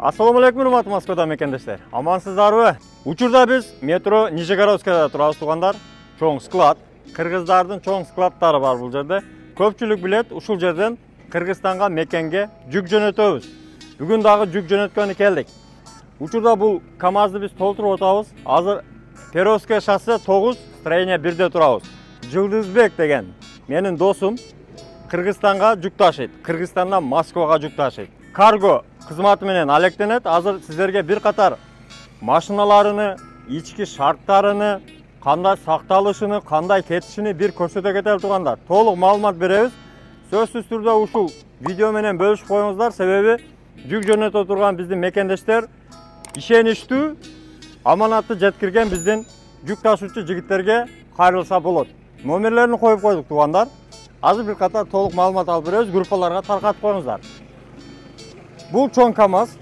Assalomu alaykum, hurmatli Moskvada mekendештер. Amansыздарбы? Учурда биз метро Нижегородскийда турабыз, тугандар. Чоң склад. Кыргыздардын чоң складдары бар бул жерде. Көпчүлүк билет, ушул жерден Кыргызстанга мекенге жүк жөнөтөбүз. Бүгүн дагы жүк жөнөткөнү келдик. Учурда бул КАМАЗды биз толтуруп атабыз. Азыр Перовское шоссе 9, строение 1де турабыз. Жылдызбек деген менин досум Кыргызстанга жүк ташыйт. Кыргызстандан Москвага жүк ташыйт. Карго кызматы менен алектенет. Азыр сиздерге бир катар машиналарыны, ички шарттарыны, кандай сакталышыны, кандай кетишини бир көрсөтө кетели, тугандар. Толук маалымат беребиз. Сөзсүз түрдө ушул видео менен бөлүшүп коюңуздар, себеби жүк жөнөтө турган биздин мекендештер ишеничтүү, аманатты жеткирген биздин жүк ташуучу жигиттерге кайрылса болот. Номерлерин коюп койдук, тугандар. Азыр бир катар толук маалымат алып беребиз, группаларга таркатып коюңуздар. Бул чоң КАМАЗ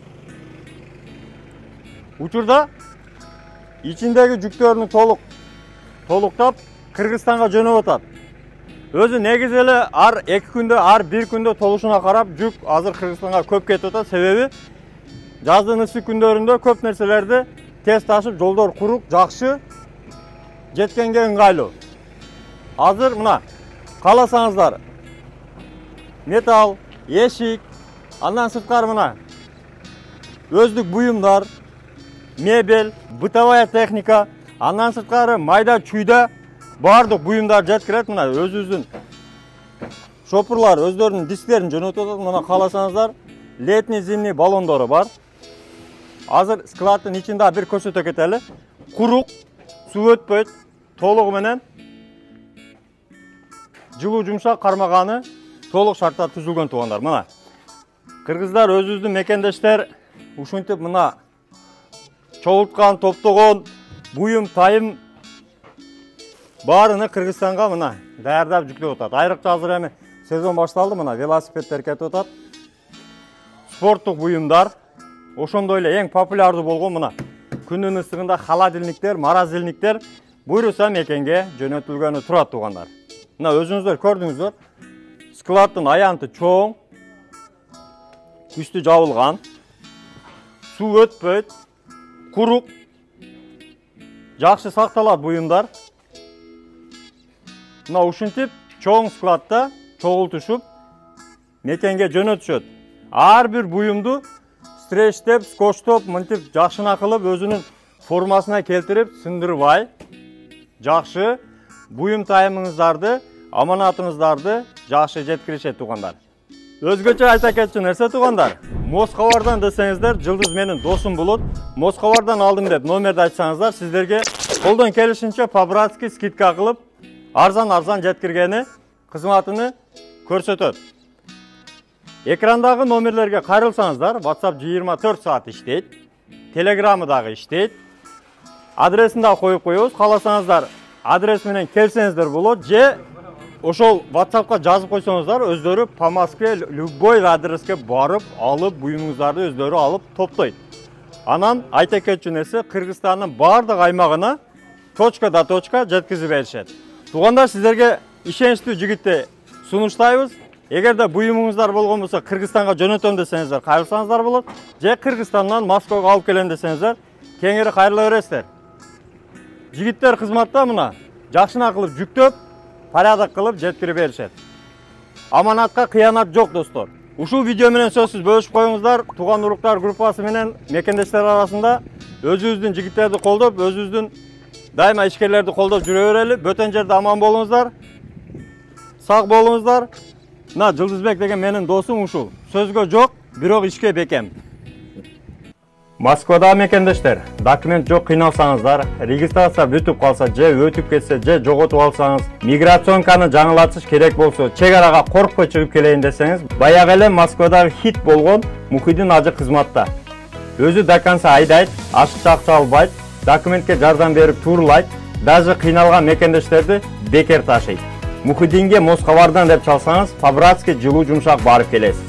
учурда ичиндеги жүктөрүнү толуктап Кыргызстанга жөнөп атат. Өзү негизи эле ар 2 күндө, ар 1 күндө толушуна карап жүк азыр Кыргызстанга көп кетип атат. Себеби жаздын ысык күндөрүндө көп нерселерди тез ташып, жолдор курук, жакшы, жеткенге ыңгайлуу. Азыр мына кааласаңыздар металл, эшик, андан сырткары мына өздүк буюмдар, мебель, бытовая техника, андан сырткары майда чүйдө бардык буюмдар жеткирет. Мына өзүбүздүн шопурлар өздөрүнүн дисктерин жөнөтүп атат. Мына кааласаңыздар летний, зимний баллондору бар. Азыр складдын ичинде бир көрсөтө кетели. Курук, суу өтпөйт, толугу менен жылуу жумшак кармаганы толук шартта түзүлгөн, тугандар. Мына кыргыздар өзүбүздүн мекендештер ушинтип мына чогулткан, топтогон буюм, тайым баарыны Кыргызстанга мына даярдап жүктөп атат. Айрыкча азыр эми сезон башталды, мына велосипеддер кетип атат. Спорттук буюмдар, ошондой эле эң популярдуу болгон мына күндүн ысыгында холодильниктер, морозильниктер буйруса мекенге жөнөтүлгөнү турат, тугандар. Мына өзүңүздөр көрдүңүздөр. Складдын аянты чоң, үстү жабылган, суу өтпөйт, курук, жакшы сакталат буюмдар. Мына ушинтип чоң складда чогултушуп мекенге жөнөтүшөт. Ар бир буюмду стречтеп, скотчтоп, мынтип жакшына кылып өзүнүн формасына келтирип, сындырбай, жакшы буюм тайымыңыздарды, аманатыңыздарды жакшы жеткиришет, тугандар. Өзгөчө айта кетчү нерсе, тугандар. Москвадан десеңиздер, Жылдыз менин досум болот. Москвадан алдым деп номерди айтсаңыздар, сиздерге колдон келишинче по-братски скидка кылып, арзан жеткиргени кызматыны көрсөтөт. Экрандагы номерлерге кайрылсаңыздар, WhatsApp 24 саат иштейт, Telegram дагы иштейт. Адресин да коюп коебуз. Кааласаңыздар, адрес менен келсеңиздер болот, же ошол WhatsAppка жазып койсоңуздар, өздөрү по Москве любой адреске барып, алып, буюмуңуздарды өздөрү алып топтойт. Анан айта кетчү нерсе, Кыргызстандын бардык аймагына точка жеткизип беришет. Тугандар, сиздерге ишеничтүү жигитти сунуштайбыз. Эгерде буюмуңуздар болгон болсо, Кыргызстанга жөнөтөм десеңиздер, кайрылсаңыздар болот. Же Кыргызстандан Москвага алып келем десеңиздер, кеңири кайрыла бересиздер. Жигиттер кызматта мына жакшына кылып жүктөп, порядок кылып жеткирип беришет. Аманатка кыянат жок, достор. Ушул видео менен сөзсүз бөлүшүп коюңуздар. Туган уруктар группасы менен мекендештер арасында өзүбүздүн жигиттерди колдоп, өзүбүздүн дайыма ишкерлерди колдоп жүрө берели. Бөтөн жерде аман болуңуздар. Сак болуңуздар. Мына Жылдызбек деген менин досум ушул. Сөзгө жок, бирок ишке бекем. Москвада мекендештер, документ жок кыйналсаңыздар, регистрация бүтүп калса, же өтүп кетсе, же жоготуп алсаңыз, миграционканы жаңылатыш керек болсо, чек арага коркпой чыгып келейин десеңиз, баягы эле Москвадагы хит болгон Мухиддин ажы кызматта. Өзү до конца айдайт, ашыкча акча албайт, документке жардам берип турлайт, даже кыйналган мекендештерди бекер ташыйт. Мухиддинге Москвадан деп чалсаңыз, по-братски жылуу жумшак барып келесиз.